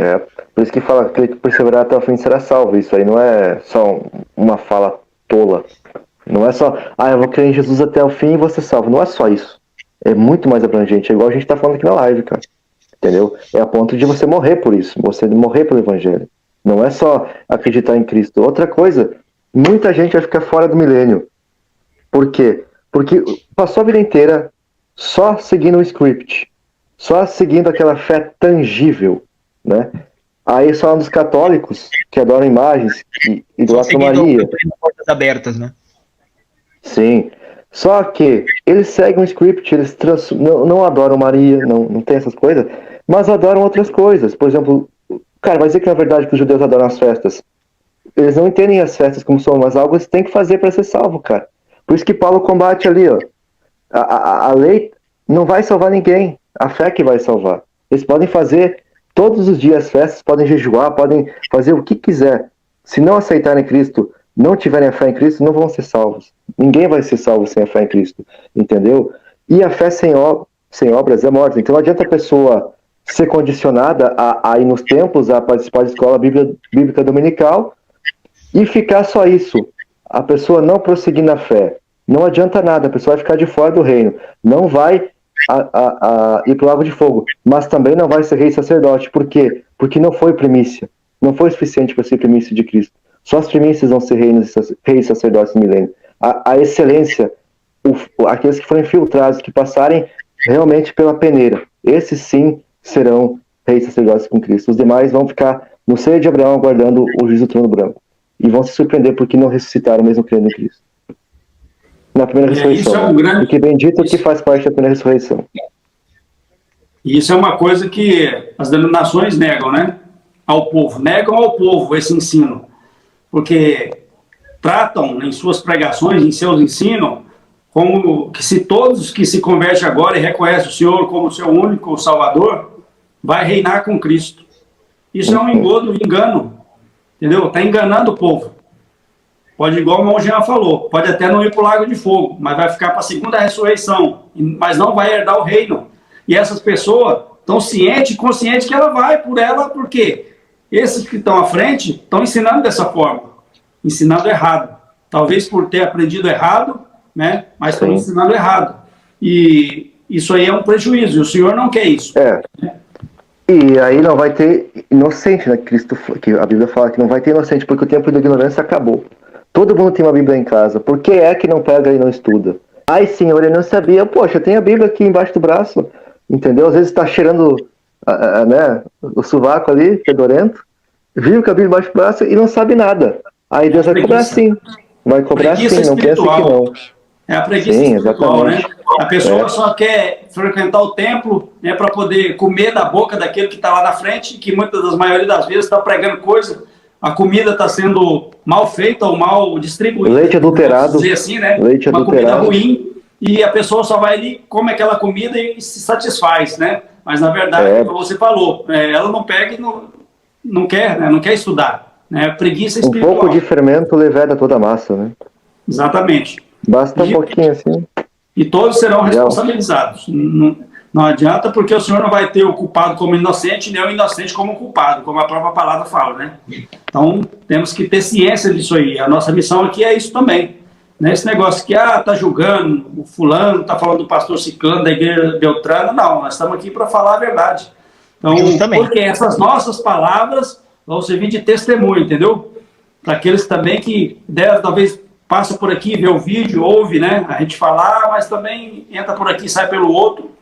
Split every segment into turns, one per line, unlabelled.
É, por isso que fala que ele perseverar até o fim será salvo. Isso aí não é só uma fala tola. Não é só, eu vou crer em Jesus até o fim e vou ser salvo. Não é só isso. É muito mais abrangente. É igual a gente tá falando aqui na live, cara. Entendeu? É a ponto de você morrer por isso. Você morrer pelo evangelho. Não é só acreditar em Cristo. Outra coisa, muita gente vai ficar fora do milênio. Por quê? Porque passou a vida inteira só seguindo o script. Só seguindo aquela fé tangível, né? Aí só dos católicos que adoram imagens, que idolatram Maria.
Portas abertas, né?
Sim. Só que eles seguem um script, eles não adoram Maria, não tem essas coisas, mas adoram outras coisas. Por exemplo, cara, vai dizer que na verdade que os judeus adoram as festas. Eles não entendem as festas como são, mas algo eles têm que fazer para ser salvo, cara. Por isso que Paulo combate ali, ó. A lei não vai salvar ninguém, a fé que vai salvar. Eles podem fazer todos os dias festas, podem jejuar, podem fazer o que quiser. Se não aceitarem Cristo, não tiverem a fé em Cristo, não vão ser salvos. Ninguém vai ser salvo sem a fé em Cristo, entendeu? E a fé sem obras é morta. Então não adianta a pessoa ser condicionada a ir nos templos, a participar da escola bíblica dominical e ficar só isso. A pessoa não prosseguir na fé. Não adianta nada, a pessoa vai ficar de fora do reino. Não vai ir para o lago de fogo, mas também não vai ser rei e sacerdote. Por quê? Porque não foi primícia. Não foi suficiente para ser primícia de Cristo. Só as primícias vão ser reis e sacerdotes no milênio. A excelência, aqueles que foram infiltrados, que passarem realmente pela peneira, esses sim serão reis e sacerdotes com Cristo. Os demais vão ficar no seio de Abraão aguardando o juízo do trono branco. E vão se surpreender porque não ressuscitaram mesmo crendo em Cristo. Na primeira ressurreição. Porque bendito que faz parte da primeira ressurreição.
E isso é uma coisa que as denominações negam, né? Negam ao povo esse ensino. Porque tratam em suas pregações, em seus ensinos, como que se todos que se convertem agora e reconhecem o Senhor como seu único Salvador, vai reinar com Cristo. Isso é um engano. Entendeu? Está enganando o povo. Pode, igual o irmão Jean falou, pode até não ir para o lago de fogo, mas vai ficar para a segunda ressurreição, mas não vai herdar o reino. E essas pessoas estão cientes e conscientes que ela vai por ela, porque esses que estão à frente estão ensinando dessa forma, ensinando errado. Talvez por ter aprendido errado, né? Mas estão ensinando errado. E isso aí é um prejuízo, e o Senhor não quer isso.
E aí não vai ter inocente, né? Que a Bíblia fala que não vai ter inocente, porque o tempo da ignorância acabou. Todo mundo tem uma Bíblia em casa. Por que é que não pega e não estuda? Ai, senhor, eu não sabia. Poxa, tem a Bíblia aqui embaixo do braço. Entendeu? Às vezes está cheirando né, o sovaco ali, fedorento. Viu que a Bíblia embaixo do braço e não sabe nada. Aí Deus vai cobrar sim. Vai cobrar sim, não pensa que não.
É a preguiça espiritual, né? A pessoa só quer frequentar o templo, né, para poder comer da boca daquele que está lá na frente, que maioria das vezes está pregando coisa. A comida está sendo mal feita ou mal distribuída.
Leite adulterado.
Dizer assim, né?
Leite
uma
adulterado.
Comida ruim, e a pessoa só vai ali, come aquela comida e se satisfaz, né? Mas na verdade, como você falou, ela não pega e não quer, né? Não quer estudar. Né? Preguiça espiritual.
Um pouco de fermento leveda toda a massa, né?
Exatamente.
Basta um pouquinho assim.
E todos serão responsabilizados. Não adianta, porque o Senhor não vai ter o culpado como inocente, nem o inocente como culpado, como a própria palavra fala, né? Então, temos que ter ciência disso aí. A nossa missão aqui é isso também. Não é esse negócio que, tá julgando, o fulano, tá falando do pastor Ciclano, da igreja Beltrano. Não, nós estamos aqui para falar a verdade. Então, porque essas nossas palavras vão servir de testemunho, entendeu? Para aqueles também que talvez passa por aqui, vê o vídeo, ouve, né? A gente falar, mas também entra por aqui, sai pelo outro.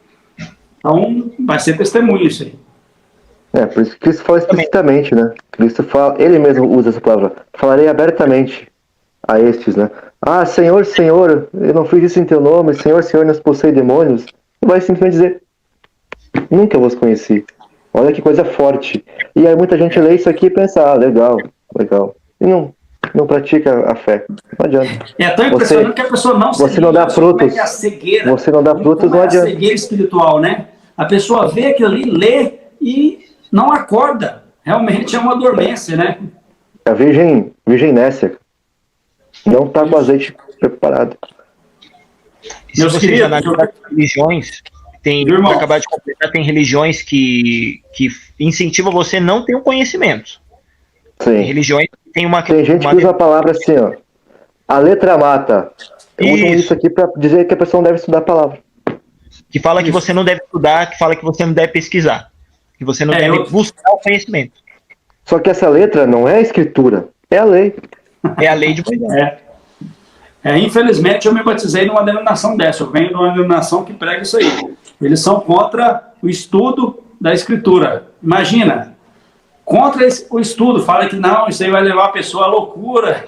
Então, vai ser testemunho isso aí.
Por isso que Cristo fala explicitamente, né? Cristo fala, ele mesmo usa essa palavra. Falarei abertamente a estes, né? Senhor, Senhor, eu não fiz isso em teu nome. Senhor, Senhor, não expulsei demônios. Ele vai simplesmente dizer, nunca vos conheci. Olha que coisa forte. E aí muita gente lê isso aqui e pensa, legal. E não pratica a fé. Não adianta.
É tão impressionante que a pessoa não
você não dá frutos.
A cegueira.
Você não dá frutos, não adianta.
A cegueira espiritual, né? A pessoa vê aquilo ali, lê e não acorda. Realmente é uma dormência, né?
A virgem nécia. Não está com o azeite preparado.
Se você analisar as religiões, Para acabar de completar, tem religiões que incentivam você a não ter um conhecimento.
Sim.
Tem religiões que tem uma...
Tem gente que usa a palavra assim, ó. A letra mata. Usam isso aqui para dizer que a pessoa não deve estudar a palavra.
Que fala que você não deve estudar, que fala que você não deve pesquisar. Que você não deve buscar o conhecimento.
Só que essa letra não é a escritura, é a lei.
É a lei de Moisés.
Infelizmente, eu me batizei numa denominação dessa. Eu venho de uma denominação que prega isso aí. Eles são contra o estudo da escritura. Imagina, contra o estudo. Fala que não, isso aí vai levar a pessoa à loucura.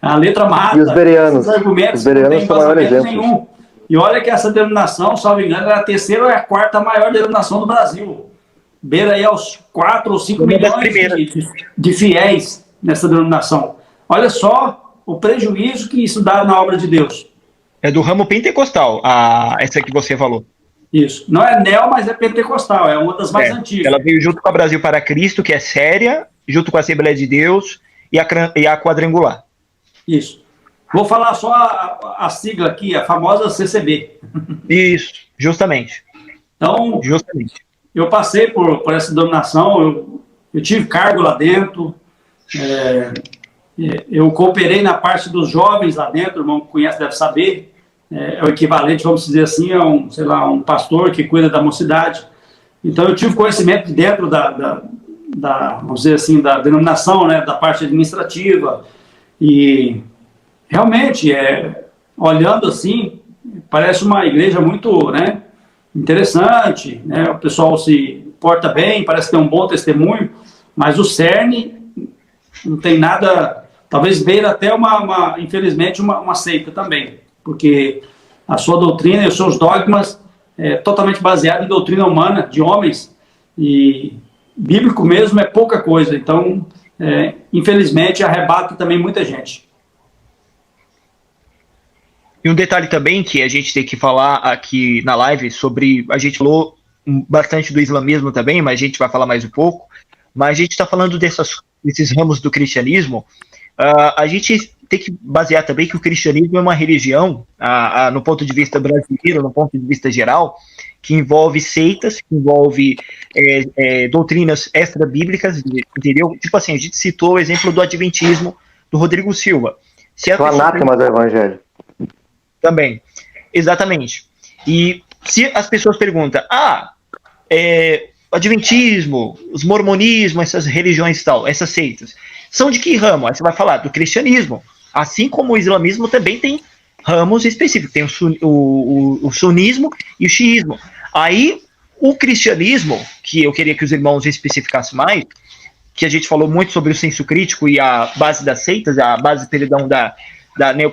A letra mata.
E os bereanos?
Esses argumentos
os bereanos são o maior exemplo.
Nenhum. E olha que essa denominação, salvo engano, era a terceira ou a quarta maior denominação do Brasil. Beira aí aos 4 ou 5 milhões de fiéis nessa denominação. Olha só o prejuízo que isso dá na obra de Deus.
É do ramo pentecostal, essa que você falou.
Isso. Não é neo, mas é pentecostal. É uma das mais antigas. Ela
veio junto com a Brasil para Cristo, que é séria, junto com a Assembleia de Deus e a Quadrangular.
Isso. Vou falar só a sigla aqui, a famosa CCB.
Isso, justamente.
Então, eu passei por essa denominação, eu tive cargo lá dentro, eu cooperei na parte dos jovens lá dentro, o irmão que conhece deve saber, é o equivalente, vamos dizer assim, a um pastor que cuida da mocidade. Então, eu tive conhecimento dentro vamos dizer assim, da denominação, né, da parte administrativa, e realmente, olhando assim, parece uma igreja muito, né, interessante, né, o pessoal se porta bem, parece ter um bom testemunho, mas o cerne não tem nada, talvez beira até infelizmente, uma seita também, porque a sua doutrina e os seus dogmas é totalmente baseado em doutrina humana, de homens, e bíblico mesmo é pouca coisa, então, infelizmente, arrebata também muita gente.
E um detalhe também que a gente tem que falar aqui na live sobre, a gente falou bastante do islamismo também, mas a gente vai falar mais um pouco, mas a gente está falando desses ramos do cristianismo, a gente tem que basear também que o cristianismo é uma religião, no ponto de vista brasileiro, no ponto de vista geral, que envolve seitas, que envolve doutrinas extra-bíblicas, entendeu? Tipo assim, a gente citou o exemplo do adventismo do Rodrigo Silva.
O anátema do evangelho.
Também, exatamente. E se as pessoas perguntam, adventismo, os mormonismos, essas religiões e tal, essas seitas, são de que ramo? Aí você vai falar do cristianismo. Assim como o islamismo também tem ramos específicos, tem o sunismo e o xiismo. Aí, o cristianismo, que eu queria que os irmãos especificassem mais, que a gente falou muito sobre o senso crítico e a base das seitas, a base, perdão,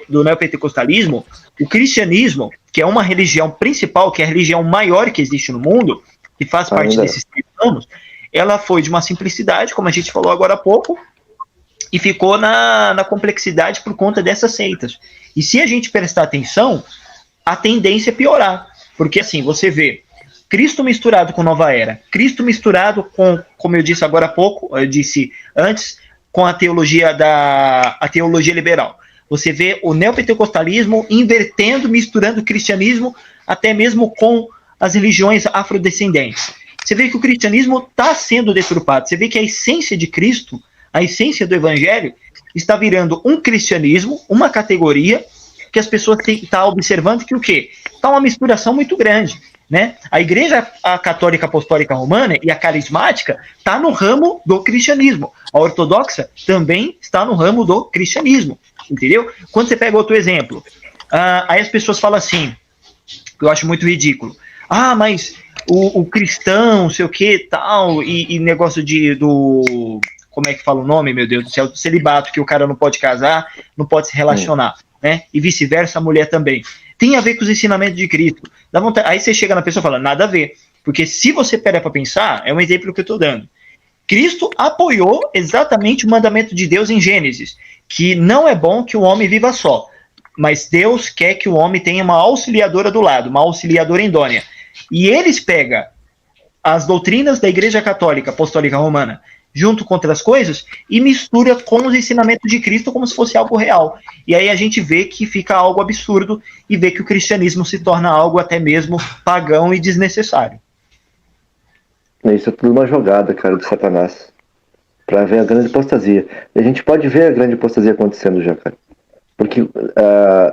do neopentecostalismo, o cristianismo, que é uma religião principal, que é a religião maior que existe no mundo, que faz parte desses 3 ramos, ela foi de uma simplicidade, como a gente falou agora há pouco, e ficou na complexidade por conta dessas seitas. E se a gente prestar atenção, a tendência é piorar, porque assim, você vê Cristo misturado com Nova Era, Cristo misturado com, como eu disse agora há pouco, eu disse antes, com a teologia liberal. Você vê o neopentecostalismo invertendo, misturando o cristianismo até mesmo com as religiões afrodescendentes. Você vê que o cristianismo está sendo deturpado. Você vê que a essência de Cristo, a essência do evangelho, está virando um cristianismo, uma categoria que as pessoas estão observando que o quê? Está uma misturação muito grande. Né? A Igreja Católica Apostólica Romana e a Carismática está no ramo do cristianismo. A Ortodoxa também está no ramo do cristianismo. Entendeu? Quando você pega outro exemplo, aí as pessoas falam assim, que eu acho muito ridículo. Mas o cristão, não sei o que, tal, e negócio do... Como é que fala o nome, meu Deus do céu? Do celibato, que o cara não pode casar, não pode se relacionar. Né? E vice-versa, a mulher também. Tem a ver com os ensinamentos de Cristo. Dá vontade, aí você chega na pessoa e fala, nada a ver. Porque se você pega para pensar, é um exemplo que eu estou dando. Cristo apoiou exatamente o mandamento de Deus em Gênesis, que não é bom que o homem viva só, mas Deus quer que o homem tenha uma auxiliadora do lado, uma auxiliadora idônea. E eles pegam as doutrinas da Igreja Católica Apostólica Romana, junto com outras coisas, e mistura com os ensinamentos de Cristo como se fosse algo real. E aí a gente vê que fica algo absurdo e vê que o cristianismo se torna algo até mesmo pagão e desnecessário.
Isso é tudo uma jogada, cara, de Satanás, para ver a grande apostasia. E a gente pode ver a grande apostasia acontecendo já, cara. Porque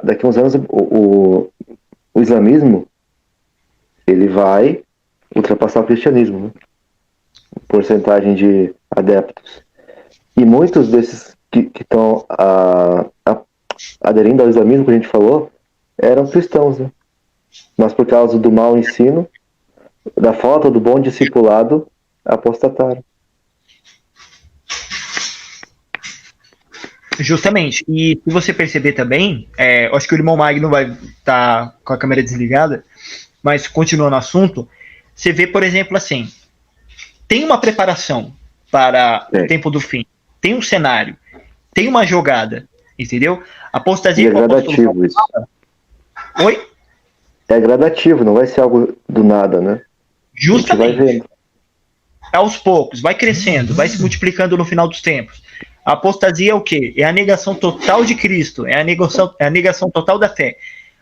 daqui a uns anos o islamismo ele vai ultrapassar o cristianismo, né? Porcentagem de adeptos. E muitos desses que estão aderindo ao islamismo que a gente falou eram cristãos, né? Mas por causa do mau ensino, da falta do bom discipulado, apostataram.
Justamente. E se você perceber também, eu acho que o irmão Magno vai estar com a câmera desligada, mas continuando no assunto, você vê, por exemplo, assim, tem uma preparação para o tempo do fim, tem um cenário, tem uma jogada, entendeu? Apostasia.
E é gradativo isso.
Oi?
É gradativo, não vai ser algo do nada, né?
Justamente.
Vai vendo.
Aos poucos, vai crescendo, vai se multiplicando no final dos tempos. A apostasia é o quê? É a negação total de Cristo, é a negação total da fé.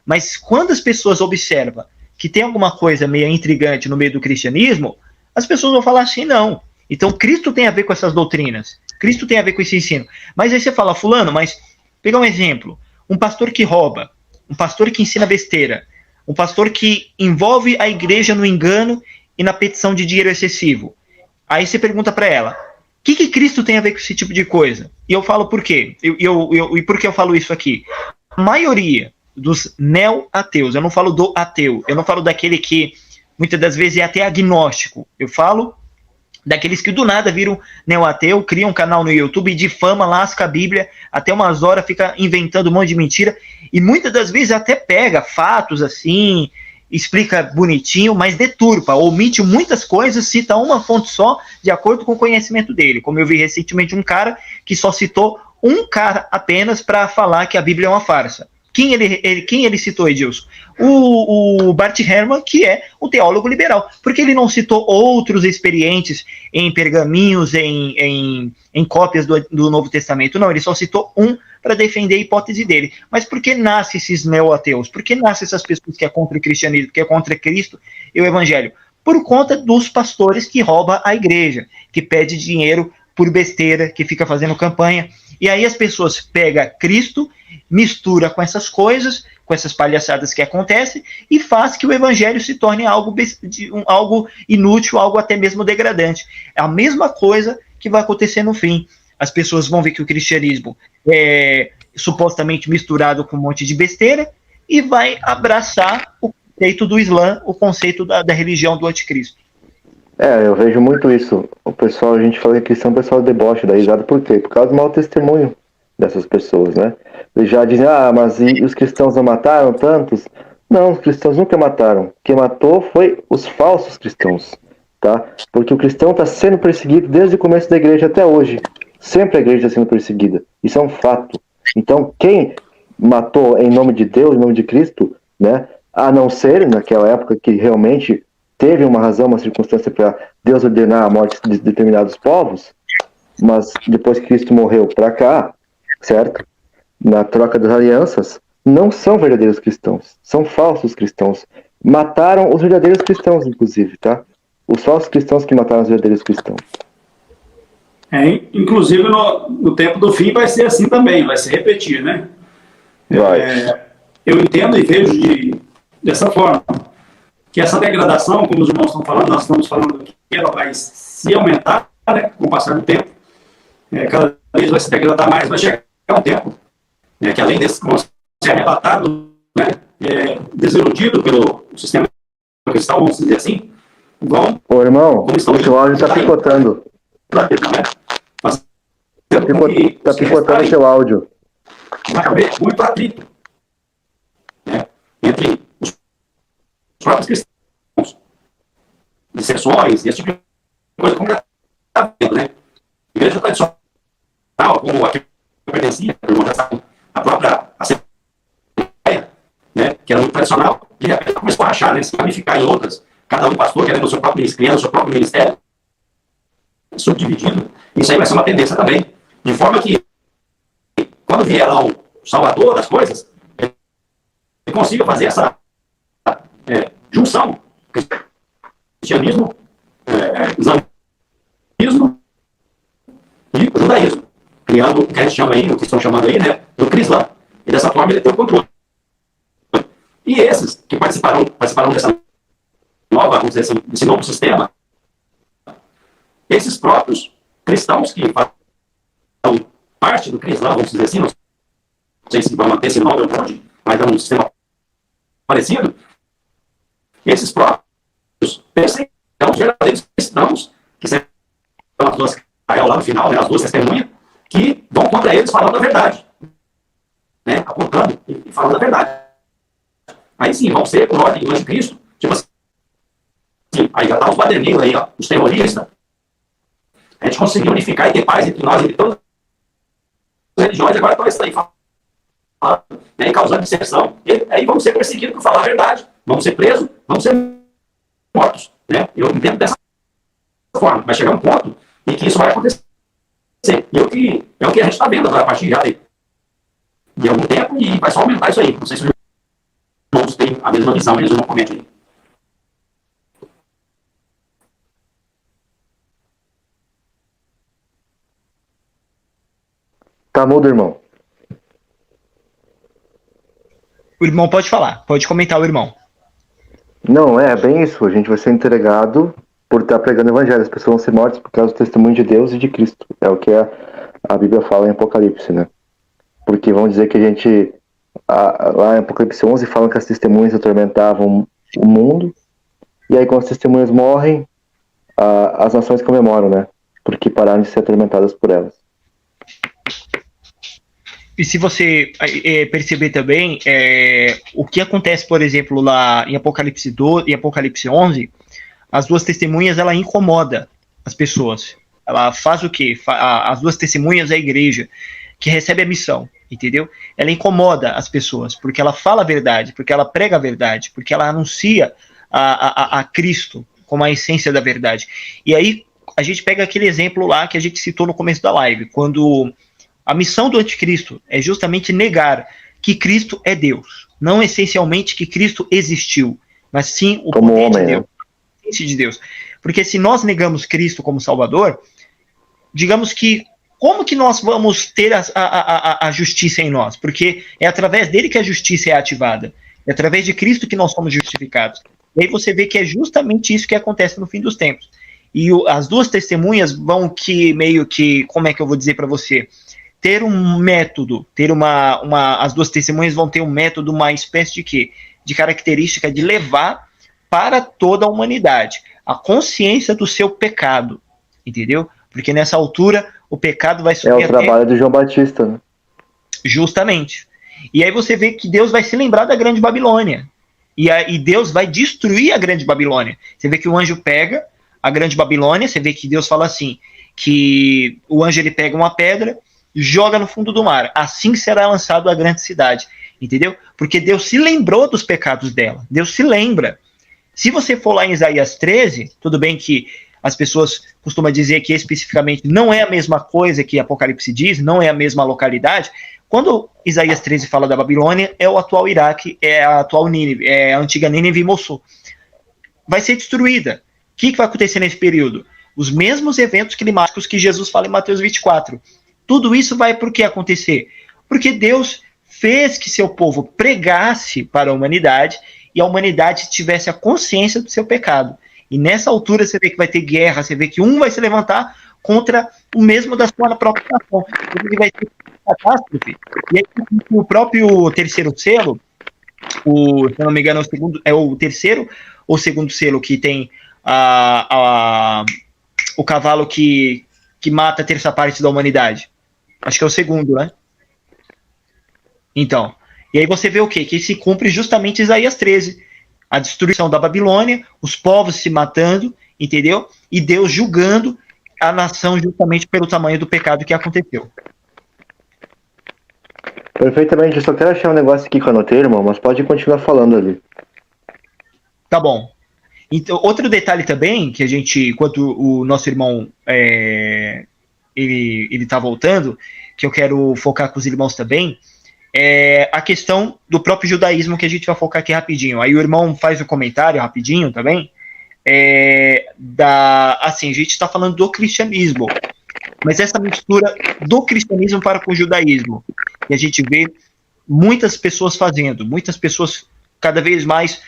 Mas quando as pessoas observam que tem alguma coisa meio intrigante no meio do cristianismo, as pessoas vão falar assim, não. Então Cristo tem a ver com essas doutrinas, Cristo tem a ver com esse ensino. Mas aí você fala, fulano, mas pegar um exemplo, um pastor que rouba, um pastor que ensina besteira, um pastor que envolve a igreja no engano e na petição de dinheiro excessivo. Aí você pergunta para ela, o que Cristo tem a ver com esse tipo de coisa? E eu falo por quê? E por que eu falo isso aqui? A maioria dos neo-ateus, eu não falo do ateu, eu não falo daquele que muitas das vezes é até agnóstico, eu falo daqueles que do nada viram neo-ateu, criam um canal no YouTube, difama, lasca a Bíblia, até umas horas fica inventando um monte de mentira, e muitas das vezes até pega fatos assim, explica bonitinho, mas deturpa, omite muitas coisas, cita uma fonte só, de acordo com o conhecimento dele. Como eu vi recentemente um cara que só citou um cara apenas para falar que a Bíblia é uma farsa. Quem ele citou, Edilson? O Bart Ehrman, que é o teólogo liberal. Porque ele não citou outros experientes em pergaminhos, em cópias do Novo Testamento? Não, ele só citou um para defender a hipótese dele. Mas por que nascem esses neo-ateus? Por que nascem essas pessoas que é contra o cristianismo, que é contra Cristo e o evangelho? Por conta dos pastores que roubam a igreja, que pede dinheiro por besteira, que fica fazendo campanha. E aí as pessoas pegam Cristo, mistura com essas coisas, com essas palhaçadas que acontecem, e faz que o evangelho se torne algo inútil, algo até mesmo degradante. É a mesma coisa que vai acontecer no fim. As pessoas vão ver que o cristianismo é supostamente misturado com um monte de besteira e vai abraçar o conceito do Islã, o conceito da religião do anticristo.
Eu vejo muito isso. O pessoal, a gente fala que cristão, o pessoal debocha da risada. Por quê? Por causa do mau testemunho dessas pessoas, né? Eles já dizem, mas e os cristãos não mataram tantos? Não, os cristãos nunca mataram. Quem matou foi os falsos cristãos, tá? Porque o cristão está sendo perseguido desde o começo da igreja até hoje. Sempre a igreja está sendo perseguida. Isso é um fato. Então, quem matou em nome de Deus, em nome de Cristo, né? A não ser naquela época que realmente teve uma razão, uma circunstância para Deus ordenar a morte de determinados povos, mas depois que Cristo morreu para cá, certo? Na troca das alianças, não são verdadeiros cristãos, são falsos cristãos. Mataram os verdadeiros cristãos, inclusive, tá? Os falsos cristãos que mataram os verdadeiros cristãos.
Inclusive, no tempo do fim vai ser assim também, vai se repetir, né? Eu entendo e vejo dessa forma, que essa degradação, como os irmãos estão falando, nós estamos falando que ela vai se aumentar, né, com o passar do tempo, cada vez vai se degradar mais, vai chegar um tempo que além desses que vão ser arrebatados, né, desiludidos pelo sistema cristão, vamos dizer assim, vão...
Ô, irmão, o seu áudio está picotando. Está picotando o seu áudio.
Vai haver muito atrito, né, entre os próprios cristãos, dissensões e esse tipo de coisa, como já está vendo, né? Igreja tradicional, como a que eu pertencia, a própria Assembleia, né, que era muito tradicional, de repente começou a rachar, né, se ramificar em outras, cada um pastor querendo o seu próprio ministério, criando o seu próprio ministério, subdividindo. Isso aí vai ser uma tendência também. De forma que, quando vier lá o Salvador das coisas, ele consiga fazer essa junção, cristianismo, islamismo e judaísmo, criando o que a gente chama aí, o que estão chamando aí, né, do Crislã. E dessa forma ele tem o controle. E esses que participarão dessa nova, vamos dizer assim, desse novo sistema, esses próprios cristãos que fazem parte do Crislã, vamos dizer assim, não sei se vão manter esse nome ou não, mas é um sistema parecido, esses próprios serão verdadeiros cristãos, que serão as duas, lá no final, né, as duas testemunhas, que vão contra eles falando a verdade, né, apontando e falando a verdade. Aí sim, vão ser por ordem do anticristo, tipo assim, aí já tá os baderneiros aí, ó, os terroristas, a gente conseguiu unificar e ter paz entre nós, entre todas as religiões, agora estão isso aí falando, né, causando dissensão, e aí vamos ser perseguidos por falar a verdade, vamos ser presos, vamos ser mortos, né, eu entendo dessa forma, vai chegar um ponto em que isso vai acontecer, e é o que a gente está vendo agora, a partir já de algum tempo, e vai só aumentar isso aí, não sei se os irmãos têm a mesma visão, eles não comentem aí.
Tá mudo, irmão?
O irmão pode falar, pode comentar o irmão.
Não, é bem isso. A gente vai ser entregado por estar pregando o evangelho. As pessoas vão ser mortas por causa do testemunho de Deus e de Cristo. É o que a Bíblia fala em Apocalipse, né? Porque vão dizer que a gente... lá em Apocalipse 11 falam que as testemunhas atormentavam o mundo. E aí quando as testemunhas morrem, as nações comemoram, né? Porque pararam de ser atormentadas por elas.
E se você perceber também, o que acontece, por exemplo, lá em Apocalipse 12 e Apocalipse 11, as duas testemunhas, ela incomoda as pessoas. Ela faz o quê? As duas testemunhas é a igreja, que recebe a missão, entendeu? Ela incomoda as pessoas, porque ela fala a verdade, porque ela prega a verdade, porque ela anuncia a Cristo como a essência da verdade. E aí, a gente pega aquele exemplo lá que a gente citou no começo da live, quando... A missão do anticristo é justamente negar que Cristo é Deus. Não essencialmente que Cristo existiu, mas sim o
como
poder
homem,
de Deus, a essência de Deus. Porque se nós negamos Cristo como Salvador, digamos que como que nós vamos ter a justiça em nós? Porque é através dele que a justiça é ativada. É através de Cristo que nós somos justificados. E aí você vê que é justamente isso que acontece no fim dos tempos. E as duas testemunhas vão que meio que, como é que eu vou dizer para você? Ter um método, as duas testemunhas vão ter um método, uma espécie de quê? De característica de levar para toda a humanidade a consciência do seu pecado, entendeu? Porque nessa altura o pecado vai subir
até... É o trabalho do João Batista, né?
Justamente. E aí você vê que Deus vai se lembrar da Grande Babilônia. E Deus vai destruir a Grande Babilônia. Você vê que o anjo pega a Grande Babilônia, você vê que Deus fala assim, que o anjo ele pega uma pedra, joga no fundo do mar, assim será lançado a grande cidade, entendeu? Porque Deus se lembrou dos pecados dela, Deus se lembra. Se você for lá em Isaías 13, tudo bem que as pessoas costumam dizer que especificamente não é a mesma coisa que Apocalipse diz, não é a mesma localidade, quando Isaías 13 fala da Babilônia, é o atual Iraque, é a atual Nínive, é a antiga Nínive e Mossul. Vai ser destruída. O que vai acontecer nesse período? Os mesmos eventos climáticos que Jesus fala em Mateus 24. Tudo isso vai por que acontecer? Porque Deus fez que seu povo pregasse para a humanidade e a humanidade tivesse a consciência do seu pecado. E nessa altura você vê que vai ter guerra, você vê que um vai se levantar contra o mesmo da sua própria nação. Ele vai ter catástrofe. E aí o próprio terceiro selo, se eu não me engano é o terceiro ou segundo selo que tem o cavalo que mata a terça parte da humanidade. Acho que é o segundo, né? Então, e aí você vê o quê? Que se cumpre justamente Isaías 13. A destruição da Babilônia, os povos se matando, entendeu? E Deus julgando a nação justamente pelo tamanho do pecado que aconteceu.
Perfeitamente, eu só quero achar um negócio aqui que eu anotei, irmão, mas pode continuar falando ali.
Tá bom. Então, outro detalhe também, que a gente, enquanto o nosso irmão ele tá voltando, que eu quero focar com os irmãos também, é a questão do próprio judaísmo, que a gente vai focar aqui rapidinho. Aí o irmão faz um comentário rapidinho também, assim, a gente está falando do cristianismo, mas essa mistura do cristianismo para com o judaísmo, que a gente vê muitas pessoas fazendo, muitas pessoas cada vez mais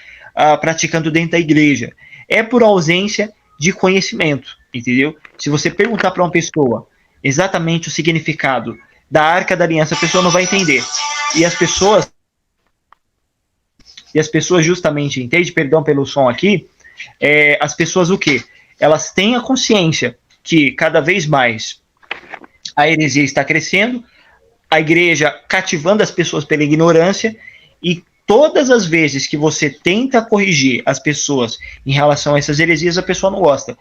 praticando dentro da igreja, é por ausência de conhecimento, entendeu? Se você perguntar para uma pessoa exatamente o significado da Arca da Aliança, a pessoa não vai entender. E as pessoas justamente, entende? Perdão pelo som aqui, as pessoas o quê? Elas têm a consciência que cada vez mais a heresia está crescendo, a igreja cativando as pessoas pela ignorância, e todas as vezes que você tenta corrigir as pessoas em relação a essas heresias, a pessoa não gosta.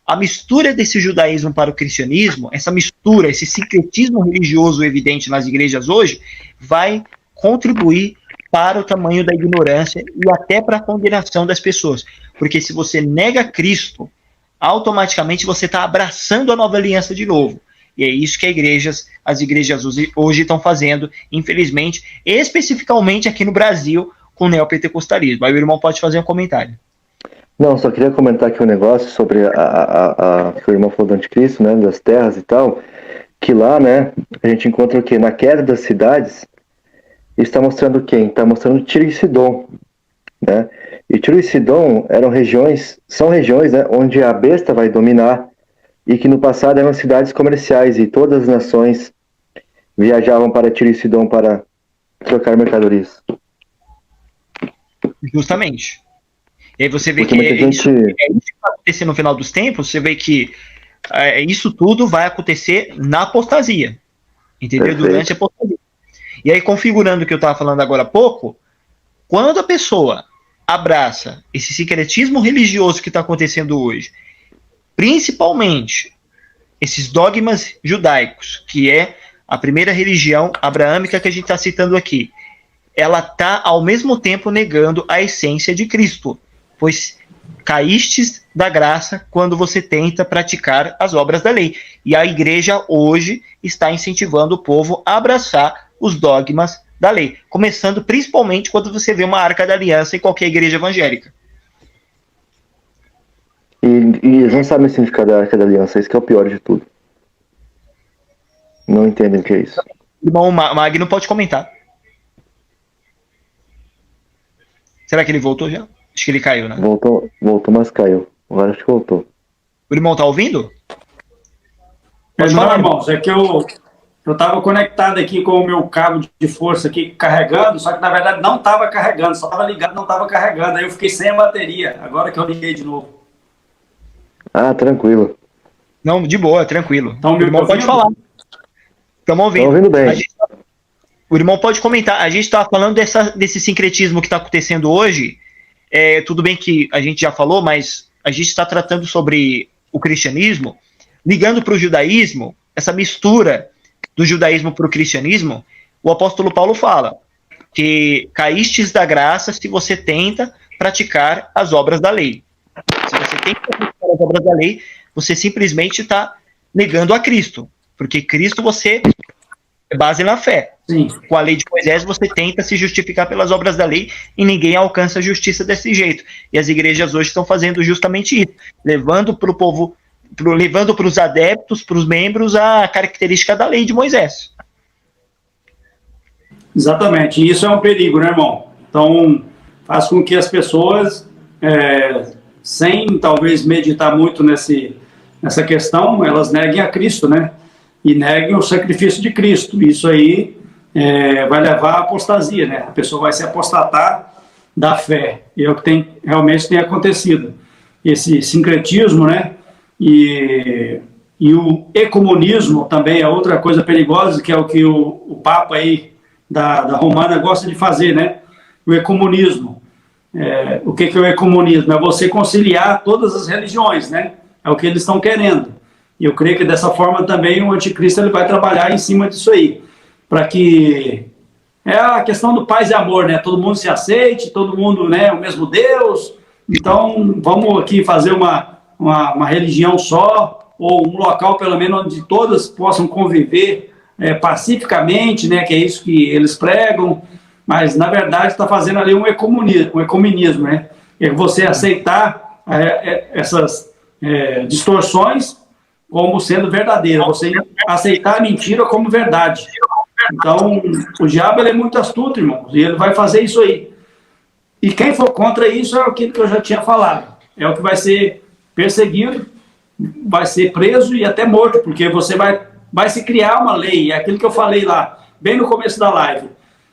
A mistura desse judaísmo para o cristianismo, essa mistura, esse sincretismo religioso evidente nas igrejas hoje, vai contribuir para o tamanho da ignorância e até para a condenação das pessoas. Porque se você nega Cristo, automaticamente você está abraçando a nova aliança de novo. E é isso que as igrejas hoje estão fazendo, infelizmente, especificamente aqui no Brasil, com o neopentecostalismo. Aí o irmão pode fazer um comentário.
Não, só queria comentar aqui um negócio sobre que o irmão falou do anticristo, né, das terras e tal, que lá, né, a gente encontra o quê? Na queda das cidades, está mostrando quem? Está mostrando Tiro e Sidom, né? E Tiro e Sidom são regiões, né, onde a besta vai dominar, e que no passado eram cidades comerciais, e todas as nações viajavam para Tiro e Sidom para trocar mercadorias.
Justamente. E aí você vê
porque
que isso que vai acontecer no final dos tempos, você vê que isso tudo vai acontecer na apostasia, entendeu?
Perfeito.
Durante a apostasia. E aí, configurando o que eu estava falando agora há pouco, quando a pessoa abraça esse sincretismo religioso que está acontecendo hoje, principalmente esses dogmas judaicos, que é a primeira religião abraâmica que a gente está citando aqui, ela está ao mesmo tempo negando a essência de Cristo, pois caístes da graça quando você tenta praticar as obras da lei. E a igreja hoje está incentivando o povo a abraçar os dogmas da lei, começando principalmente quando você vê uma Arca da Aliança em qualquer igreja evangélica.
E eles não sabem o significado da Arca da Aliança, isso que é o pior de tudo. Não entendem o que é isso.
O irmão Magno pode comentar. Será que ele voltou já? Acho que ele caiu, né?
Voltou, mas caiu. Agora acho que voltou.
O irmão tá ouvindo?
Pode falar, irmãos. É que eu estava conectado aqui com o meu cabo de força aqui carregando, só que na verdade não estava carregando, só estava ligado, não estava carregando. Aí eu fiquei sem a bateria, agora que eu liguei de novo.
Ah, tranquilo.
Não, de boa, tranquilo.
Então,
o irmão pode falar. Estamos ouvindo.
Estão ouvindo bem.
O irmão pode comentar. A gente está falando desse sincretismo que está acontecendo hoje. Tudo bem que a gente já falou, mas a gente está tratando sobre o cristianismo, ligando para o judaísmo, essa mistura do judaísmo para o cristianismo. O apóstolo Paulo fala que caístes da graça se você tenta praticar as obras da lei. Se você tenta praticar as obras da lei, você simplesmente está negando a Cristo, porque Cristo você é base na fé.
Sim.
Com a lei de Moisés, você tenta se justificar pelas obras da lei e ninguém alcança a justiça desse jeito. E as igrejas hoje estão fazendo justamente isso, levando para o povo, levando para os adeptos, para os membros, a característica da lei de Moisés.
Exatamente. E isso é um perigo, né, irmão? Então, faz com que as pessoas, sem talvez meditar muito nessa questão, elas neguem a Cristo, né? E neguem o sacrifício de Cristo. Isso aí vai levar à apostasia, né? A pessoa vai se apostatar da fé. E é o que realmente tem acontecido. Esse sincretismo, né? E o ecumenismo também é outra coisa perigosa, que é o que o Papa aí da Romana gosta de fazer, né? O ecumenismo. O que é o ecumenismo? É você conciliar todas as religiões, né? É o que eles estão querendo. E eu creio que dessa forma também o anticristo ele vai trabalhar em cima disso aí, para que a questão do paz e amor, né? Todo mundo se aceite, todo mundo, né? O mesmo Deus, Então, vamos aqui fazer uma religião só, ou um local, pelo menos, onde todas possam conviver pacificamente, né, que é isso que eles pregam, mas, na verdade, está fazendo ali um ecumenismo, né? É você aceitar essas distorções como sendo verdadeira, você aceitar a mentira como verdade. Então, o diabo ele é muito astuto, irmãos, e ele vai fazer isso aí. E quem for contra isso é aquilo que eu já tinha falado. É o que vai ser perseguido, vai ser preso e até morto, porque você vai se criar uma lei. É aquilo que eu falei lá, bem no começo da live.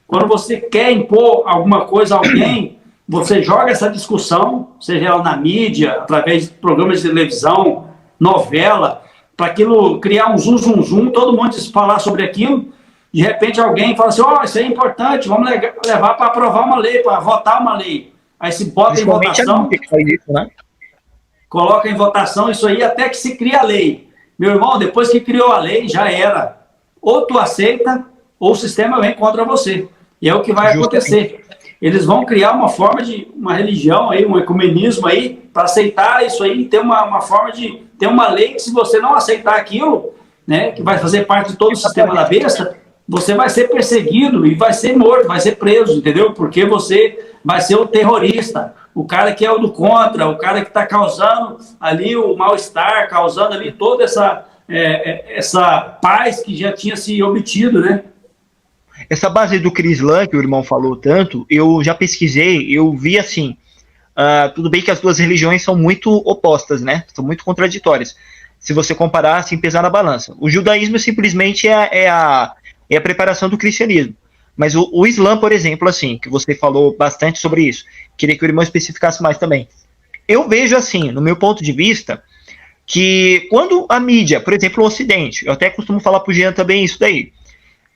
Quando você quer impor alguma coisa a alguém, você joga essa discussão, seja ela na mídia, através de programas de televisão, novela, para aquilo criar um zum, zum, zum, todo mundo falar sobre aquilo. De repente alguém fala assim, isso é importante, vamos levar para aprovar uma lei, para votar uma lei. Aí se bota em votação,
isso, né?
Coloca em votação isso aí até que se cria a lei. Meu irmão, depois que criou a lei, já era. Ou tu aceita, ou o sistema vem contra você. E é o que vai acontecer. Eles vão criar uma forma de, uma religião aí, um ecumenismo aí, para aceitar isso aí, ter uma forma de, ter uma lei que se você não aceitar aquilo, né, que vai fazer parte de todo o sistema da besta, você vai ser perseguido e vai ser morto, vai ser preso, entendeu? Porque você vai ser o terrorista, o cara que é o do contra, o cara que está causando ali o mal-estar, causando ali toda essa paz que já tinha se obtido, né?
Essa base do Crislam, que o irmão falou tanto, eu já pesquisei, eu vi assim, tudo bem que as duas religiões são muito opostas, né? São muito contraditórias. Se você comparar, assim, pesar na balança. O judaísmo simplesmente é a preparação do cristianismo. Mas o Islã, por exemplo, assim, que você falou bastante sobre isso, queria que o irmão especificasse mais também. Eu vejo assim, no meu ponto de vista, que quando a mídia, por exemplo, o Ocidente, eu até costumo falar pro Jean também isso daí,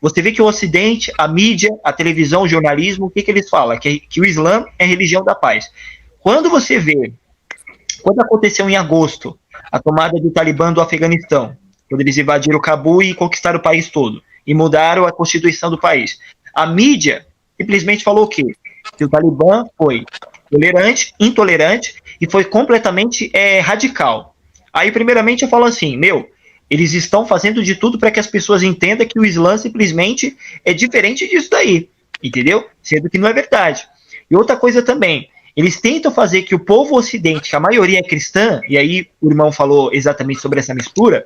você vê que o Ocidente, a mídia, a televisão, o jornalismo, o que eles falam? Que o Islã é a religião da paz. Quando você vê, quando aconteceu em agosto, a tomada do Talibã do Afeganistão, quando eles invadiram Cabul e conquistaram o país todo, e mudaram a constituição do país, a mídia simplesmente falou o quê? Que o Talibã foi tolerante, intolerante, e foi completamente radical. Aí, primeiramente, eu falo assim, eles estão fazendo de tudo para que as pessoas entendam que o Islã simplesmente é diferente disso daí, entendeu? Sendo que não é verdade. E outra coisa também, eles tentam fazer que o povo ocidente, que a maioria é cristã, e aí o irmão falou exatamente sobre essa mistura,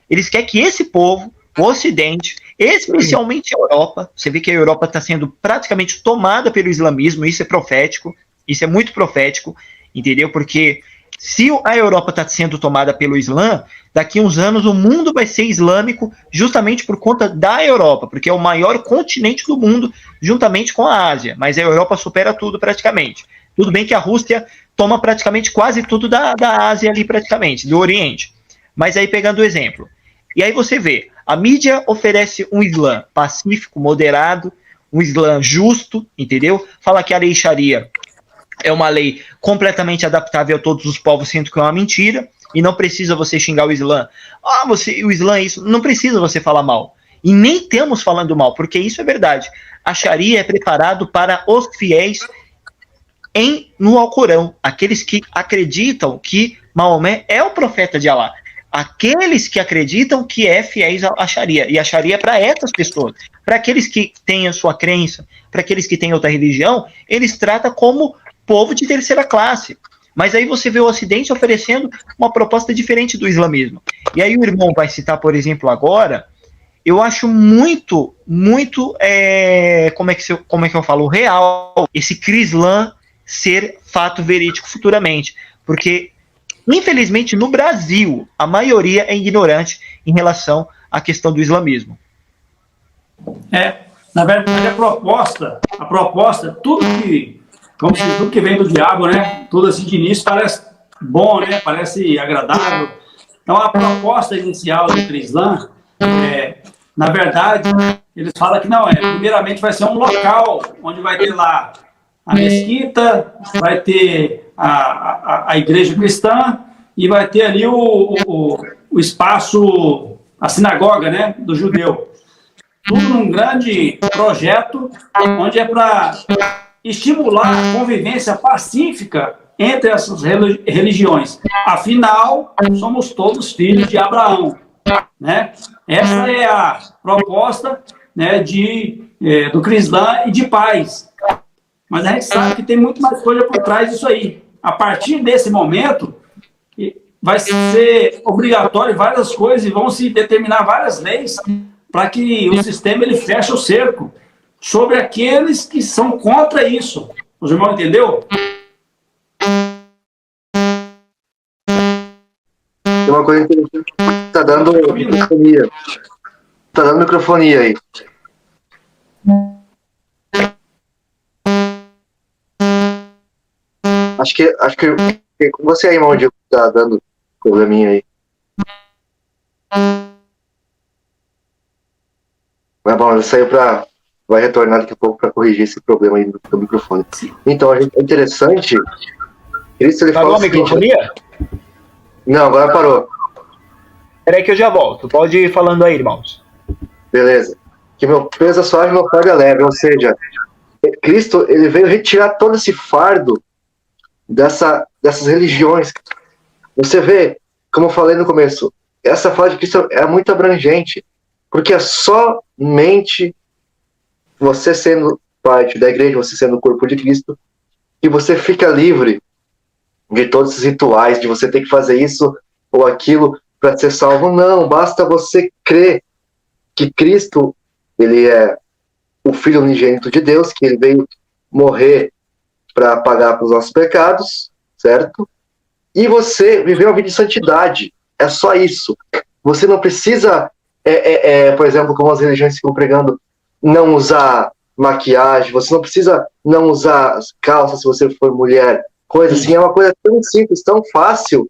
eles querem que esse povo, o ocidente, especialmente a Europa, você vê que a Europa está sendo praticamente tomada pelo islamismo, isso é profético, isso é muito profético, entendeu? Porque se a Europa está sendo tomada pelo Islã, daqui a uns anos o mundo vai ser islâmico justamente por conta da Europa, porque é o maior continente do mundo, juntamente com a Ásia, mas a Europa supera tudo praticamente. Tudo bem que a Rússia toma praticamente quase tudo da Ásia ali praticamente, do Oriente. Mas aí pegando o exemplo, e aí você vê, a mídia oferece um Islã pacífico, moderado, um Islã justo, entendeu? Fala que a lei Sharia é uma lei completamente adaptável a todos os povos, sendo que é uma mentira, e não precisa você xingar o Islã. O Islã é isso, não precisa você falar mal. E nem temos falando mal, porque isso é verdade. A Sharia é preparado para os fiéis no Alcorão, aqueles que acreditam que Maomé é o profeta de Alá. Aqueles que acreditam que é fiéis à Sharia. E a Sharia é para essas pessoas. Para aqueles que têm a sua crença, para aqueles que têm outra religião, eles tratam como povo de terceira classe. Mas aí você vê o Ocidente oferecendo uma proposta diferente do islamismo. E aí o irmão vai citar, por exemplo, agora, eu acho muito, como é que eu falo, real, esse Crislam ser fato verídico futuramente. Porque, infelizmente, no Brasil, a maioria é ignorante em relação à questão do islamismo.
Na verdade, a proposta, tudo que vem do diabo, né? Tudo assim de início parece bom, né? Parece agradável. Então, a proposta inicial do Crislam, na verdade, eles falam que não, primeiramente vai ser um local onde vai ter lá a mesquita, vai ter a igreja cristã e vai ter ali o espaço, a sinagoga, né, do judeu. Tudo num grande projeto onde é para estimular a convivência pacífica entre essas religiões. Afinal, somos todos filhos de Abraão, né? Essa é a proposta, né, do cristã e de paz. Mas a gente sabe que tem muito mais coisa por trás disso aí. A partir desse momento, vai ser obrigatório várias coisas e vão se determinar várias leis para que o sistema ele feche o cerco sobre aqueles que são contra isso. Os irmãos entendeu?
Tem uma coisa interessante que tá dando microfonia. Tá dando microfonia aí. Acho que com você aí, irmão, tá dando probleminha aí. Mas bom, ele saiu vai retornar daqui a pouco para corrigir esse problema aí do microfone. Então, é interessante. Cristo, ele fala o seguinte,
microfonia?
Não, agora parou.
Peraí que eu já volto. Pode ir falando aí, irmãos.
Beleza. Que meu peso é suave, meu fardo é leve. Ou seja, Cristo, ele veio retirar todo esse fardo dessas religiões. Você vê, como eu falei no começo, essa fala de Cristo é muito abrangente, porque é somente você sendo parte da igreja, você sendo o corpo de Cristo, que você fica livre de todos esses rituais, de você ter que fazer isso ou aquilo para ser salvo. Não, basta você crer que Cristo, ele é o Filho unigênito de Deus, que ele veio morrer para pagar pelos nossos pecados, certo? E você viver uma vida de santidade. É só isso. Você não precisa, por exemplo, como as religiões ficam pregando, não usar maquiagem, você não precisa não usar calça se você for mulher. Coisa assim, é uma coisa tão simples, tão fácil,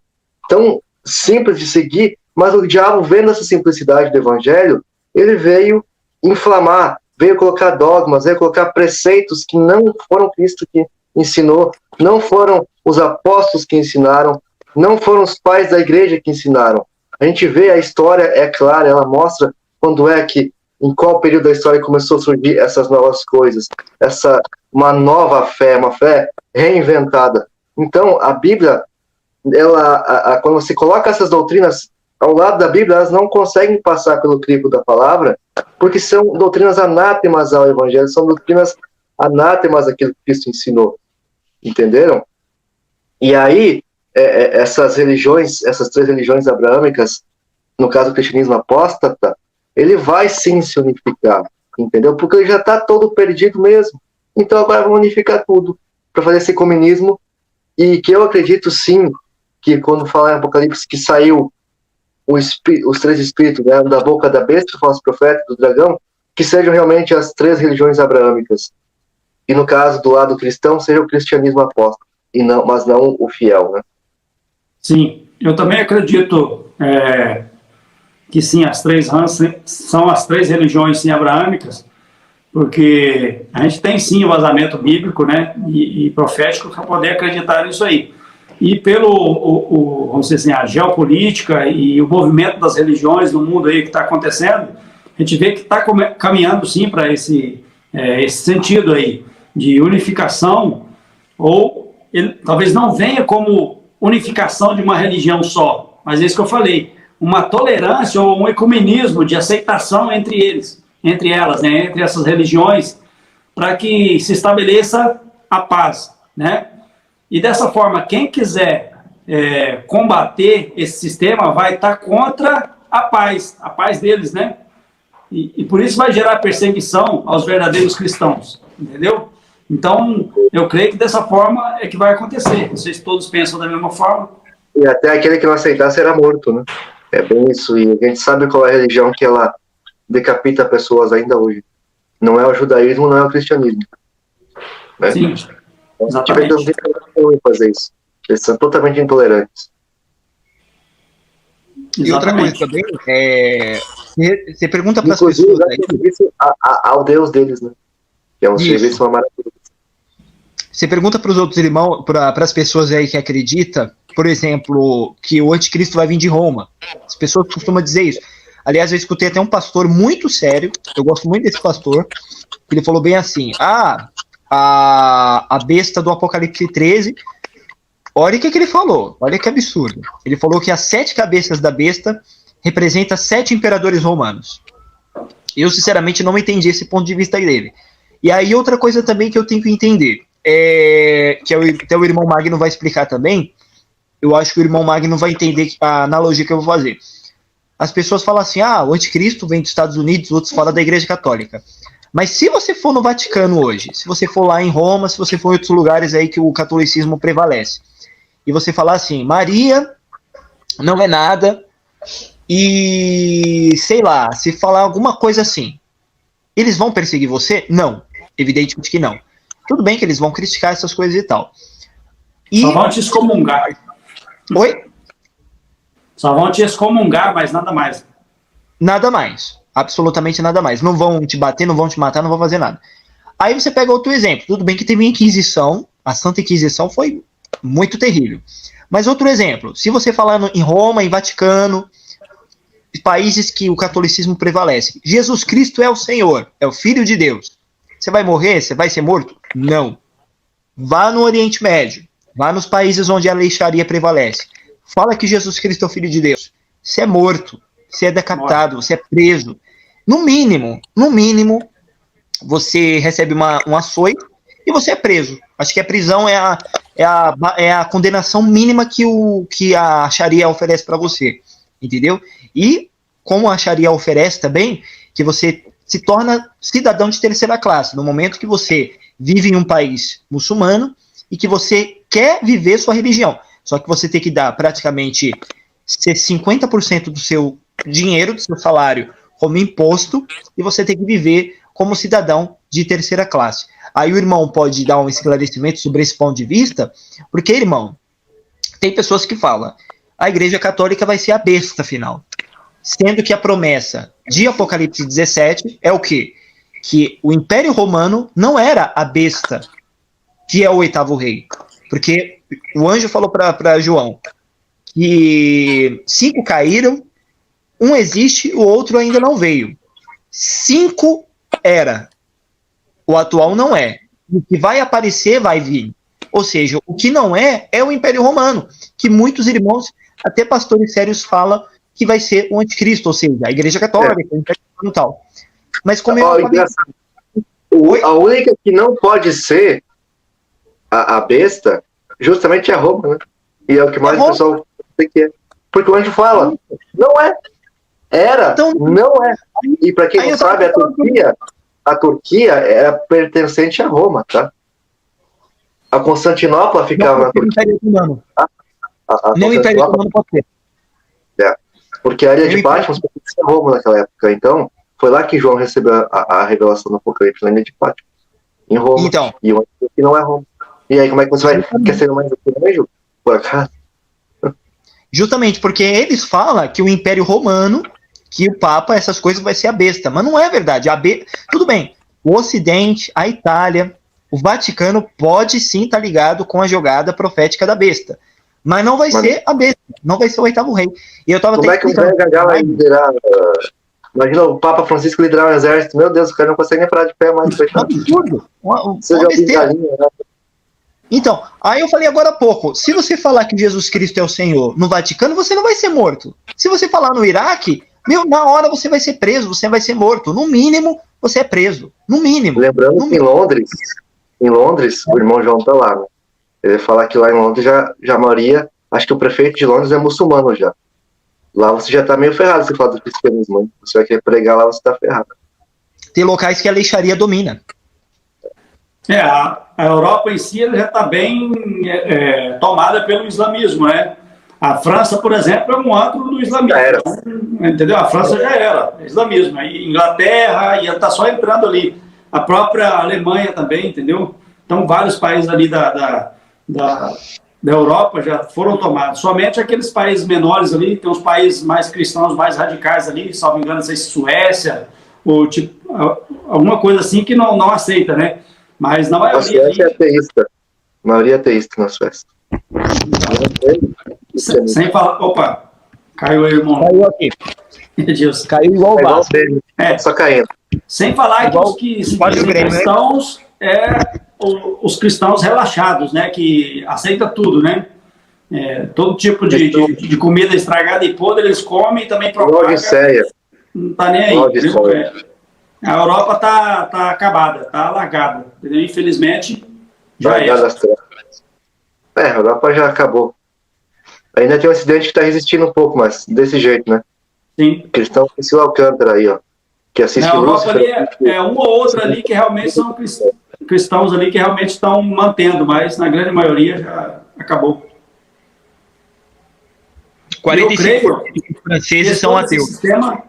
tão simples de seguir, mas o diabo, vendo essa simplicidade do evangelho, ele veio inflamar, veio colocar dogmas, veio colocar preceitos que não foram Cristo que ensinou, não foram os apóstolos que ensinaram, não foram os pais da igreja que ensinaram. A gente vê a história, é clara, ela mostra quando é que, em qual período da história começou a surgir essas novas coisas, uma nova fé, uma fé reinventada. Então, a Bíblia, quando você coloca essas doutrinas ao lado da Bíblia, elas não conseguem passar pelo crivo da palavra, porque são doutrinas anátemas ao Evangelho, são doutrinas anátemas àquilo que Cristo ensinou. Entenderam? E aí, essas religiões, essas três religiões abraâmicas, no caso do cristianismo apóstata, ele vai sim se unificar, entendeu? Porque ele já está todo perdido mesmo. Então agora vamos unificar tudo para fazer esse ecumenismo, e que eu acredito sim que quando fala em Apocalipse que saiu os três espíritos, né, da boca da besta, do falso profeta, do dragão, que sejam realmente as três religiões abraâmicas. E no caso do lado cristão, seja o cristianismo apóstolo, mas não o fiel, né?
Sim, eu também acredito que sim, as três rãs são as três religiões sim abraâmicas, porque a gente tem sim o vazamento bíblico, né, e profético para poder acreditar nisso aí. E vamos dizer assim, a geopolítica e o movimento das religiões no mundo aí que está acontecendo, a gente vê que está caminhando sim para esse sentido aí de unificação, ou ele talvez não venha como unificação de uma religião só, mas é isso que eu falei, uma tolerância ou um ecumenismo de aceitação entre elas, né, entre essas religiões, para que se estabeleça a paz, né? E dessa forma, quem quiser combater esse sistema vai estar contra a paz deles, né? E por isso vai gerar perseguição aos verdadeiros cristãos, entendeu? Então, eu creio que dessa forma é que vai acontecer. Não sei se todos pensam da mesma forma.
E até aquele que não aceitar será morto, né? É bem isso. E a gente sabe qual é a religião que ela decapita pessoas ainda hoje. Não é o judaísmo, não é o cristianismo. Né?
Sim, exatamente.
Deus não fazer isso. Eles são totalmente intolerantes.
E outra coisa também, você pergunta para as pessoas...
Inclusive, ao Deus deles, né? Que é um serviço, uma maravilha.
Você pergunta para os outros irmãos, para as pessoas aí que acreditam, por exemplo, que o anticristo vai vir de Roma. As pessoas costumam dizer isso. Aliás, eu escutei até um pastor muito sério, eu gosto muito desse pastor, que ele falou bem assim, a besta do Apocalipse 13 Olha o que ele falou, olha que absurdo. Ele falou que as 7 cabeças da besta representam 7 imperadores romanos. Eu, sinceramente, não entendi esse ponto de vista dele. E aí, outra coisa também que eu tenho que entender, que até o irmão Magno vai explicar também, eu acho que o irmão Magno vai entender a analogia que eu vou fazer. As pessoas falam assim, o anticristo vem dos Estados Unidos, outros falam da Igreja Católica. Mas se você for no Vaticano hoje, se você for lá em Roma, se você for em outros lugares aí que o catolicismo prevalece, e você falar assim, Maria não é nada, e sei lá, se falar alguma coisa assim, eles vão perseguir você? Não, evidentemente que não. Tudo bem que eles vão criticar essas coisas e tal.
Só vão te excomungar.
Oi?
Só vão te excomungar, mas nada mais.
Nada mais. Absolutamente nada mais. Não vão te bater, não vão te matar, não vão fazer nada. Aí você pega outro exemplo. Tudo bem que teve a Inquisição, a Santa Inquisição foi muito terrível. Mas outro exemplo, se você falar em Roma, em Vaticano, países que o catolicismo prevalece, Jesus Cristo é o Senhor, é o Filho de Deus. Você vai morrer? Você vai ser morto? Não. Vá no Oriente Médio, vá nos países onde a lei Sharia prevalece. Fala que Jesus Cristo é o Filho de Deus. Você é morto, você é decapitado, você é preso. No mínimo, você recebe um açoite e você é preso. Acho que a prisão é a condenação mínima que a Sharia oferece para você. Entendeu? E como a Sharia oferece também, que você se torna cidadão de terceira classe, no momento que você vive em um país muçulmano e que você quer viver sua religião. Só que você tem que dar praticamente 50% do seu dinheiro, do seu salário, como imposto, e você tem que viver como cidadão de terceira classe. Aí o irmão pode dar um esclarecimento sobre esse ponto de vista, porque, irmão, tem pessoas que falam, a Igreja Católica vai ser a besta final. Sendo que a promessa de Apocalipse 17 é o quê? Que o Império Romano não era a besta, que é o 8º rei. Porque o anjo falou para João que 5 caíram, um existe, o outro ainda não veio. 5 era, o atual não é. O que vai aparecer vai vir. Ou seja, o que não é o Império Romano, que muitos irmãos, até pastores sérios, falam que vai ser o anticristo, ou seja, a Igreja Católica, o Império Romano e tal. Mas como
a única que não pode ser a besta, justamente é Roma, né? E é o que mais o pessoal quer. Porque o anjo fala, não é. Era, então, não é. E para quem não sabe, a Turquia era pertencente a Roma, tá? A Constantinopla ficava na Turquia.
Nem o Império Romano pode ser.
Porque a ilha de Patmos pertencia a Roma naquela época. Então, foi lá que João recebeu a revelação do Apocalipse, na ilha de Patmos. Em Roma.
Então.
E o anjo que não é Roma. E aí, como é que você vai... Quer ser mais do que o anjo? Por acaso?
Justamente, porque eles falam que o Império Romano, que o Papa, essas coisas vai ser a besta. Mas não é verdade. Tudo bem. O Ocidente, a Itália, o Vaticano pode sim estar ligado com a jogada profética da besta. Mas não vai ser a besta. Não vai ser o 8º rei. E eu tava
como é que o velho Gagá vai liderar... Imagina o Papa Francisco liderar um exército. Meu Deus, o cara não consegue nem parar de pé mais.
Um absurdo. Uma besteira. Então, aí eu falei agora há pouco, se você falar que Jesus Cristo é o Senhor no Vaticano, você não vai ser morto. Se você falar no Iraque, na hora você vai ser preso, você vai ser morto. No mínimo, você é preso. No mínimo.
Lembrando que em Londres, o irmão João tá lá, né? Ele fala que lá em Londres já a maioria, acho que o prefeito de Londres é muçulmano já. Lá você já tá meio ferrado se falar do cristianismo, hein? Você vai querer pregar lá, você tá ferrado.
Tem locais que a lei Sharia domina.
A Europa em si já está bem tomada pelo islamismo, né? A França, por exemplo, é um antro do islamismo. Já era. Entendeu? A França já era islamismo. A Inglaterra ia estar só entrando ali. A própria Alemanha também, entendeu? Então, vários países ali da Europa já foram tomados. Somente aqueles países menores ali, tem uns países mais cristãos, mais radicais ali, salvo engano, não sei se Suécia, ou tipo, alguma coisa assim que não aceita, né? Mas na maioria...
A Suécia é ateísta. A maioria é ateísta na Suécia.
Sem falar... Opa! Caiu aí, irmão.
Caiu aqui.
Deus.
Caiu igual o Vasco.
Só caindo.
Sem falar que os que se dizem cristãos os cristãos relaxados, né? Que aceita tudo, né? todo tipo de comida estragada e podre eles comem e também propagam.
Odisseia.
Não está nem aí. A Europa tá acabada, tá alagada. Entendeu? Infelizmente, já é.
A Europa já acabou. Ainda tem um acidente que está resistindo um pouco, mas desse jeito, né?
Sim.
Eles estão com esse Alcântara aí, ó. Que assiste
Na Europa ali um ou outro ali que realmente são cristãos ali que realmente estão mantendo, mas na grande maioria já acabou.
45% dos franceses são ateus.
Sistema,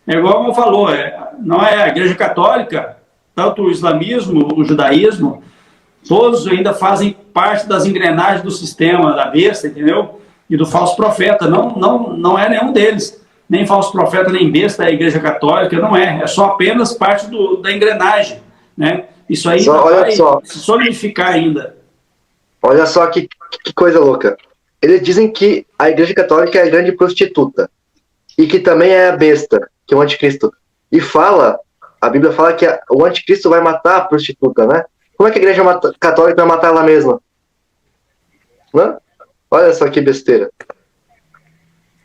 igual como falou, não é a Igreja Católica, tanto o islamismo, o judaísmo, todos ainda fazem parte das engrenagens do sistema da besta, entendeu? E do falso profeta. Não é nenhum deles. Nem falso profeta, nem besta é a Igreja Católica, não é. É só apenas parte da engrenagem, né? Isso aí vai se solidificar ainda.
Olha só que coisa louca. Eles dizem que a Igreja Católica é a grande prostituta. E que também é a besta, que é o anticristo. E a Bíblia fala que o anticristo vai matar a prostituta, né? Como é que a Igreja Católica vai matar ela mesma? Né? Olha só que besteira.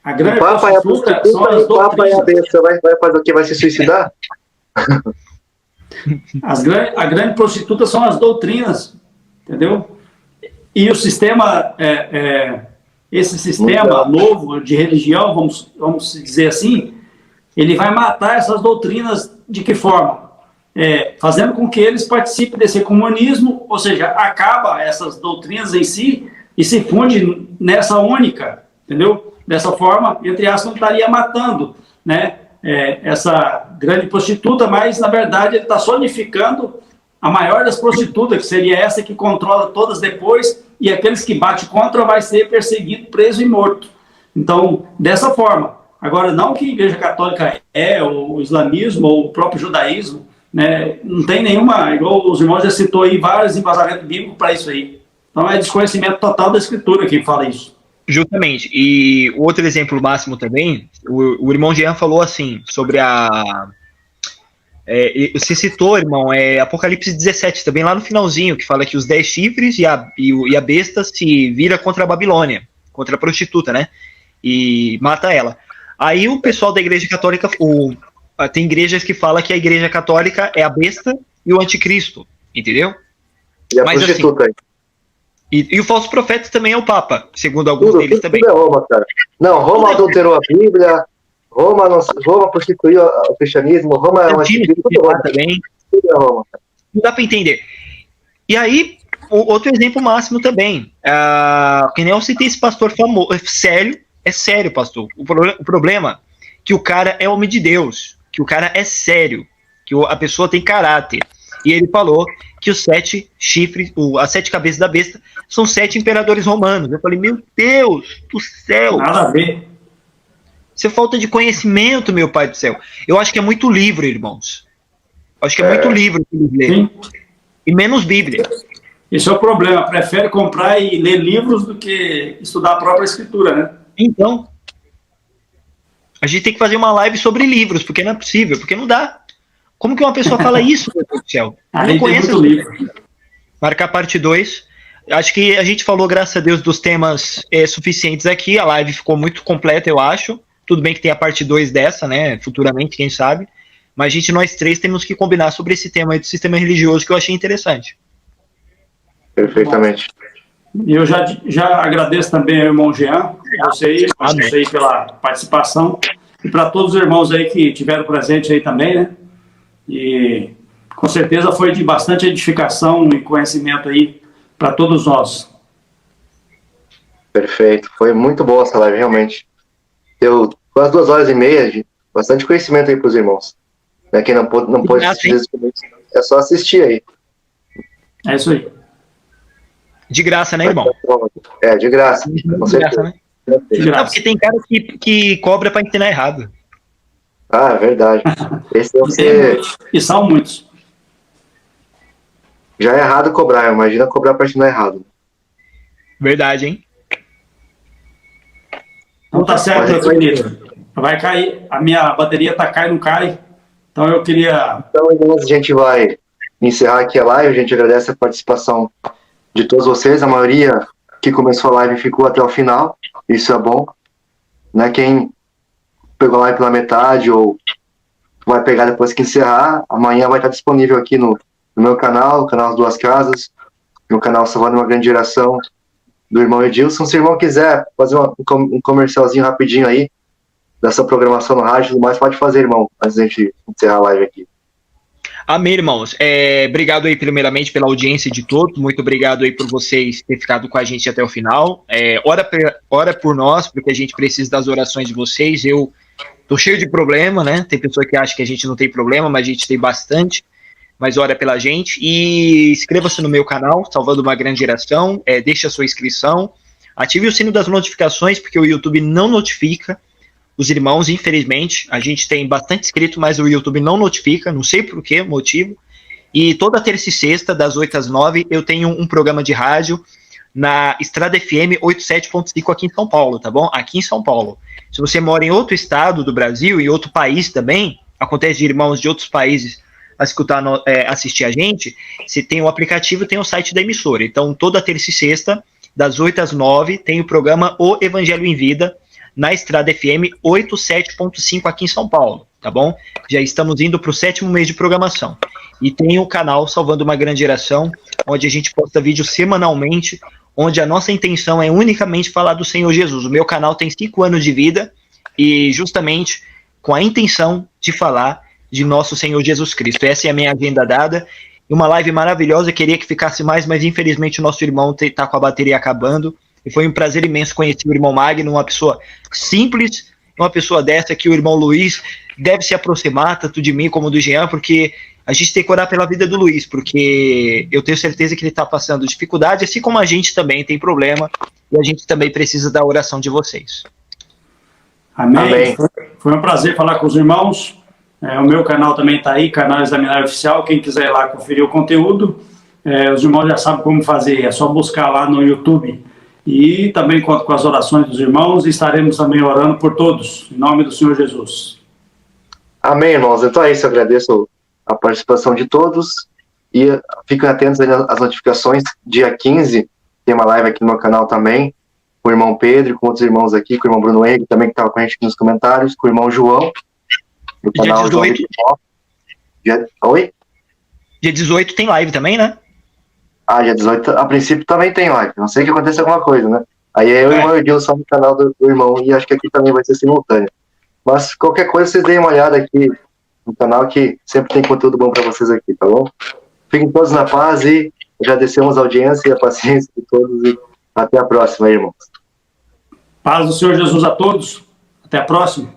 A grande
o Papa é a prostituta e o Papa é a besta. Vai fazer o quê? Vai se suicidar?
A grande prostituta são as doutrinas, entendeu? E o sistema, esse sistema novo de religião, vamos dizer assim, ele vai matar essas doutrinas de que forma? Fazendo com que eles participem desse comunismo, ou seja, acaba essas doutrinas em si e se funde nessa única, entendeu? Dessa forma, entre aspas, não estaria matando, né, essa grande prostituta, mas, na verdade, ele está solidificando a maior das prostitutas, que seria essa que controla todas depois, e aqueles que batem contra vai ser perseguido, preso e morto. Então, dessa forma. Agora, não que a Igreja Católica o islamismo, ou o próprio judaísmo, né, não tem nenhuma, igual os irmãos já citou aí, vários embasamento bíblico para isso aí. Então, é desconhecimento total da Escritura que fala isso.
Justamente. E o outro exemplo máximo também, o irmão Jean falou assim, sobre você citou, irmão, Apocalipse 17, também lá no finalzinho, que fala que os 10 chifres e a besta se vira contra a Babilônia, contra a prostituta, né? E mata ela. Aí o pessoal da Igreja Católica, tem igrejas que falam que a Igreja Católica é a besta e o anticristo, entendeu?
E a prostituta aí.
E o falso profeta também é o Papa, segundo alguns deles também.
Tudo é Roma, cara. Não, Roma adulterou a Bíblia, Roma prostituiu o cristianismo, Roma é um anticristo, tudo é
também.
Tudo é Roma, cara.
Não dá para entender. E aí, outro exemplo máximo também, que nem eu citei esse pastor famoso, sério, pastor. O problema é que o cara é homem de Deus, que o cara é sério, que a pessoa tem caráter. E ele falou que os 7 chifres, as 7 cabeças da besta, são 7 imperadores romanos. Eu falei, meu Deus do céu.
Nada a ver.
Isso é falta de conhecimento, meu pai do céu. Eu acho que é muito livro, irmãos. Acho que é muito livro que eles lêem. E menos Bíblia.
Esse é o problema. Prefere comprar e ler livros do que estudar a própria escritura, né?
Então, a gente tem que fazer uma live sobre livros, porque não é possível, porque não dá. Como que uma pessoa fala isso, meu Deus do céu? Eu não conheço livro. Marcar parte 2. Acho que a gente falou, graças a Deus, dos temas suficientes aqui. A live ficou muito completa, eu acho. Tudo bem que tem a parte 2 dessa, né? Futuramente, quem sabe. Mas nós 3 temos que combinar sobre esse tema aí do sistema religioso que eu achei interessante.
Perfeitamente.
E eu já agradeço também ao irmão Jean, você aí pela participação. E para todos os irmãos aí que tiveram presente aí também, né? E com certeza foi de bastante edificação e conhecimento aí para todos nós.
Perfeito, foi muito boa essa live, realmente. Deu quase 2h30 de bastante conhecimento aí para os irmãos. Né? Quem não pode assistir, é só assistir aí.
É isso aí.
De graça, né, irmão?
De graça.
De graça, né? De graça. Não, porque tem cara que cobra para ensinar errado.
Ah, é verdade.
E são muitos.
Já é errado cobrar, imagina cobrar para ensinar errado.
Verdade, hein?
Não tá certo, querido. Vai cair. A minha bateria tá cai, não cai. Então eu queria.
Então, a gente vai encerrar aqui a live. A gente agradece a participação de todos vocês. A maioria que começou a live ficou até o final, isso é bom, né? Quem pegou a live pela metade ou vai pegar depois que encerrar, amanhã vai estar disponível aqui no meu canal, o canal As Duas Casas, no canal Salvando uma Grande Geração, do irmão Edilson. Se o irmão quiser fazer um comercialzinho rapidinho aí, dessa programação no rádio e tudo mais, pode fazer, irmão, antes da gente encerrar a live aqui.
Amém, irmãos. Obrigado aí, primeiramente, pela audiência de todos. Muito obrigado aí por vocês terem ficado com a gente até o final. Ora por nós, porque a gente precisa das orações de vocês. Eu tô cheio de problema, né? Tem pessoa que acha que a gente não tem problema, mas a gente tem bastante. Mas ora pela gente. E inscreva-se no meu canal, Salvando uma Grande Geração. Deixe a sua inscrição. Ative o sino das notificações, porque o YouTube não notifica os irmãos, infelizmente. A gente tem bastante inscrito, mas o YouTube não notifica, não sei por que motivo. E toda terça e sexta, das 8 às 9, eu tenho um programa de rádio na Estrada FM 87.5 aqui em São Paulo, tá bom? Aqui em São Paulo. Se você mora em outro estado do Brasil, em outro país também, acontece de irmãos de outros países assistir a gente, se tem o aplicativo, tem o site da emissora. Então, toda terça e sexta, das 8 às 9, tem o programa O Evangelho em Vida, na Estrada FM 87.5 aqui em São Paulo, tá bom? Já estamos indo para o 7º mês de programação. E tem o canal Salvando uma Grande Geração, onde a gente posta vídeos semanalmente, onde a nossa intenção é unicamente falar do Senhor Jesus. O meu canal tem 5 anos de vida e justamente com a intenção de falar de nosso Senhor Jesus Cristo. Essa é a minha agenda dada. E uma live maravilhosa, queria que ficasse mais, mas infelizmente o nosso irmão está com a bateria acabando. E foi um prazer imenso conhecer o irmão Magno, uma pessoa simples, uma pessoa dessa que o irmão Luiz deve se aproximar, tanto de mim como do Jean, porque a gente tem que orar pela vida do Luiz, porque eu tenho certeza que ele está passando dificuldade, assim como a gente também tem problema, e a gente também precisa da oração de vocês.
Amém.
Amém.
Foi um prazer falar com os irmãos. O meu canal também está aí, canal Examinário Oficial. Quem quiser ir lá conferir o conteúdo, os irmãos já sabem como fazer, é só buscar lá no YouTube. E também conto com as orações dos irmãos e estaremos também orando por todos, em nome do Senhor Jesus.
Amém, irmãos. Então é isso, eu agradeço a participação de todos e fiquem atentos aí às notificações. Dia 15 tem uma live aqui no meu canal também, com o irmão Pedro, com outros irmãos aqui, com o irmão Bruno Henrique, também que estava com a gente aqui nos comentários, com o irmão João, no canal
Dia 18.
Oi?
Dia 18 tem live também, né?
Dia 18, a princípio também tem live, não sei que aconteça alguma coisa, né? Aí eu e o irmão Edilson no canal do irmão, e acho que aqui também vai ser simultâneo. Mas qualquer coisa, vocês deem uma olhada aqui no canal, que sempre tem conteúdo bom para vocês aqui, tá bom? Fiquem todos na paz e agradecemos a audiência e a paciência de todos e até a próxima, irmãos.
Paz do Senhor Jesus a todos. Até a próxima.